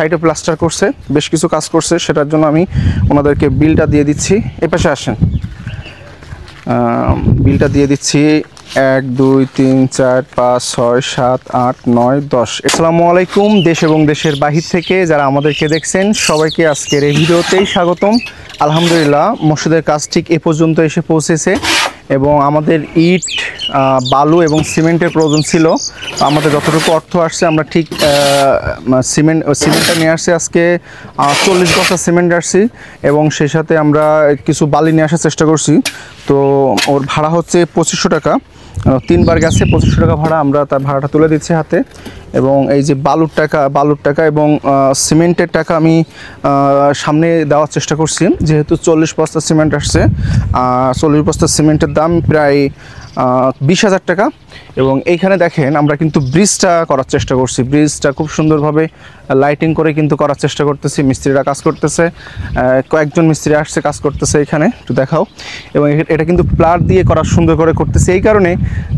সাইডে প্লাস্টার করছে, বেশ কিছু কাজ করছে, সেটার জন্য আমি ওনাদেরকে বিলটা দিয়ে দিচ্ছি। এই পাশে আসেন, বিলটা দিয়ে দিচ্ছি। 1 2 3 4 5 6 7 8 9 10। আসসালামু আলাইকুম। দেশ এবং দেশের বাহির থেকে যারা আমাদেরকে দেখছেন সবাইকে আজকের এই ভিডিওতেই স্বাগতম। আলহামদুলিল্লাহ, মসজিদের কাজ ঠিক এ পর্যন্ত এসে পৌঁছেছে এবং আমাদের ইট, বালু এবং সিমেন্টের প্রয়োজন ছিল। আমাদের যতটুকু অর্থ আসছে আমরা ঠিক সিমেন্টটা নিয়ে আসছি। আজকে 40 বস্তা সিমেন্ট আসছি এবং সেই সাথে আমরা কিছু বালি নিয়ে আসার চেষ্টা করছি। তো ওর ভাড়া হচ্ছে 2500 টাকা, 3 বার গেছে 2500 টাকা ভাড়া। আমরা তার ভাড়াটা তুলে দিচ্ছি হাতে। এবং এই যে বালুর টাকা এবং সিমেন্টের টাকা আমি সামনে দেওয়ার চেষ্টা করছি, যেহেতু 40 বস্তা সিমেন্ট আসছে। 40 বস্তা সিমেন্টের দাম প্রায় 20,000 টাকা। এবং এইখানে দেখেন আমরা কিন্তু ব্রিজটা করার চেষ্টা করছি। ব্রিজটা খুব সুন্দরভাবে লাইটিং করে কিন্তু করার চেষ্টা করতেছি। মিস্ত্রিরা কাজ করতেছে, কয়েকজন মিস্ত্রি আসছে কাজ করতেছে। এখানে একটু দেখাও। এবং এটা কিন্তু প্লার দিয়ে করা সুন্দর করে করতেছে এই কারণে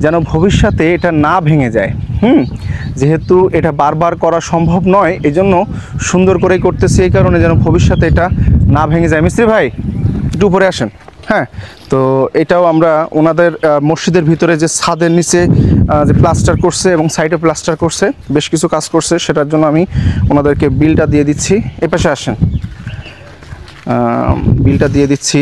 যেন ভবিষ্যতে এটা না ভেঙে যায়। যেহেতু এটা বারবার করা সম্ভব নয়, এই জন্য সুন্দর করেই করতেছি এই কারণে যেন ভবিষ্যতে এটা না ভেঙে যায়। মিস্ত্রি ভাই একটু উপরে আসেন। হ্যাঁ, তো এটাও আমরা ওনাদের মসজিদের ভিতরে যে ছাদের নিচে যে প্লাস্টার করছে এবং সাইডে প্লাস্টার করছে, বেশ কিছু কাজ করছে, সেটার জন্য আমি ওনাদেরকে বিলটা দিয়ে দিচ্ছি। এই পাশে আসেন, বিলটা দিয়ে দিচ্ছি।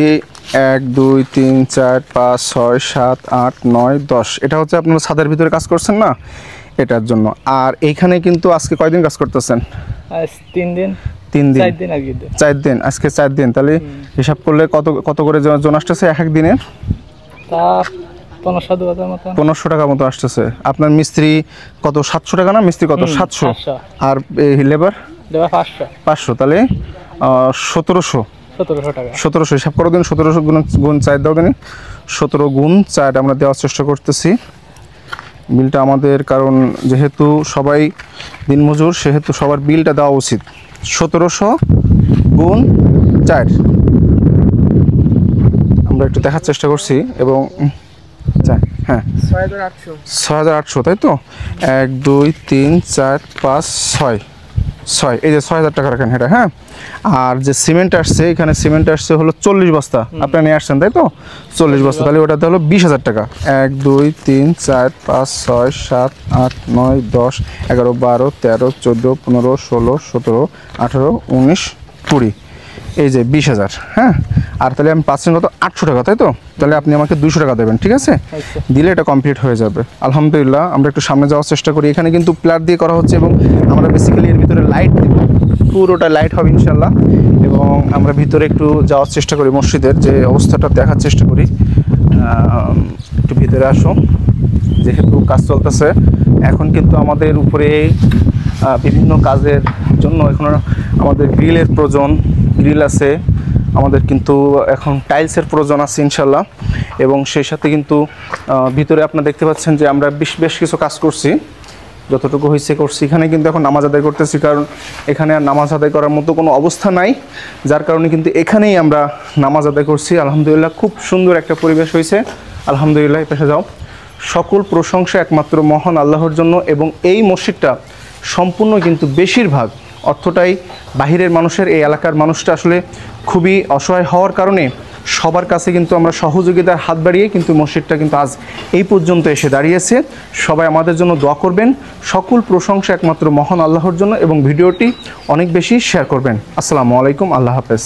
1 2 3 4 5 6 7 8 9 10। এটা হচ্ছে আপনারা ছাদের ভিতরে কাজ করছেন না, এটার জন্য। আর এইখানে কিন্তু আজকে কয়দিন কাজ করতেছেন? 3 দিন 4 দিন। আজকে 4 দিন, তাহলে হিসাব করলে কত করে জন আসতেছে এক দিনের? 1500 টাকা মতো আসতেছে। আপনার মিস্ত্রি কত? 700 টাকা না? মিস্ত্রি কত? 700। আর লেবার 500, তাহলে 1700 হিসাব করো দিন। 1700 গুণ 4 দাও দিন। 17 গুণ 4 আমরা দেওয়ার চেষ্টা করতেছি বিলটা আমাদের, কারণ যেহেতু সবাই দিনমজুর সেহেতু সবার বিলটা দেওয়া উচিত। 1700 গুণ 4 আমরা একটু দেখার চেষ্টা করছি। এবং হ্যাঁ 6800, তাই তো? 1 2 3 4 5 6, এই যে 6000 টাকা রাখেন এটা। হ্যাঁ, আর যে সিমেন্ট আসছে, এখানে সিমেন্ট আসছে হলো 40 বস্তা। আপনারা নিয়ে আসছেন তাই তো? 40 বস্তা, তাহলে ওটাতে হলো 20,000 টাকা। 1 2 3 4 5 6 7 8 9 10 11 12 13 14 15 16 17 18 19 20, এই যে 20,000। হ্যাঁ, আর তাহলে আমি পাচ্ছেন কত? 800 টাকা, তাই তো? তাহলে আপনি আমাকে 200 টাকা দেবেন, ঠিক আছে? দিলে এটা কমপ্লিট হয়ে যাবে। আলহামদুলিল্লাহ, আমরা একটু সামনে যাওয়ার চেষ্টা করি। এখানে কিন্তু প্লার দিয়ে করা হচ্ছে এবং আমরা বেসিক্যালি এর ভিতরে লাইট দেব, পুরোটা লাইট হবে ইনশাল্লাহ। এবং আমরা ভিতরে একটু যাওয়ার চেষ্টা করি, মসজিদের যে অবস্থাটা দেখার চেষ্টা করি। একটু ভিতরে আসো, যেহেতু কাজ চলতেছে এখন কিন্তু আমাদের উপরে বিভিন্ন কাজের জন্য এখন আমাদের গ্রিলের প্রয়োজন, গ্রিল আছে আমাদের, কিন্তু এখন টাইলসের প্রয়োজন আছে ইনশাল্লাহ। এবং সেই সাথে কিন্তু ভিতরে আপনারা দেখতে পাচ্ছেন যে আমরা বেশ কিছু কাজ করছি, যতটুকু হয়েছে করছি। এখানে কিন্তু এখন নামাজ আদায় করতেছি, কারণ এখানে আর নামাজ আদায় করার মতো কোনো অবস্থা নাই, যার কারণে কিন্তু এখানেই আমরা নামাজ আদায় করছি। আলহামদুলিল্লাহ, খুব সুন্দর একটা পরিবেশ হয়েছে। আলহামদুলিল্লাহ, এই পাশে যাও। সকল প্রশংসা একমাত্র মহান আল্লাহর জন্য। এবং এই মসজিদটা সম্পূর্ণ কিন্তু বেশিরভাগ অর্থটাই বাহিরের মানুষের। এই এলাকার মানুষটা আসলে খুবই অসহায় হওয়ার কারণে সবার কাছে কিন্তু আমরা সহযোগিতার হাত বাড়িয়ে কিন্তু মসজিদটা কিন্তু আজ এই পর্যন্ত এসে দাঁড়িয়েছে। সবাই আমাদের জন্য দোয়া করবেন। সকল প্রশংসা একমাত্র মহান আল্লাহর জন্য এবং ভিডিওটি অনেক বেশি শেয়ার করবেন। আসসালামু আলাইকুম, আল্লাহ হাফেজ।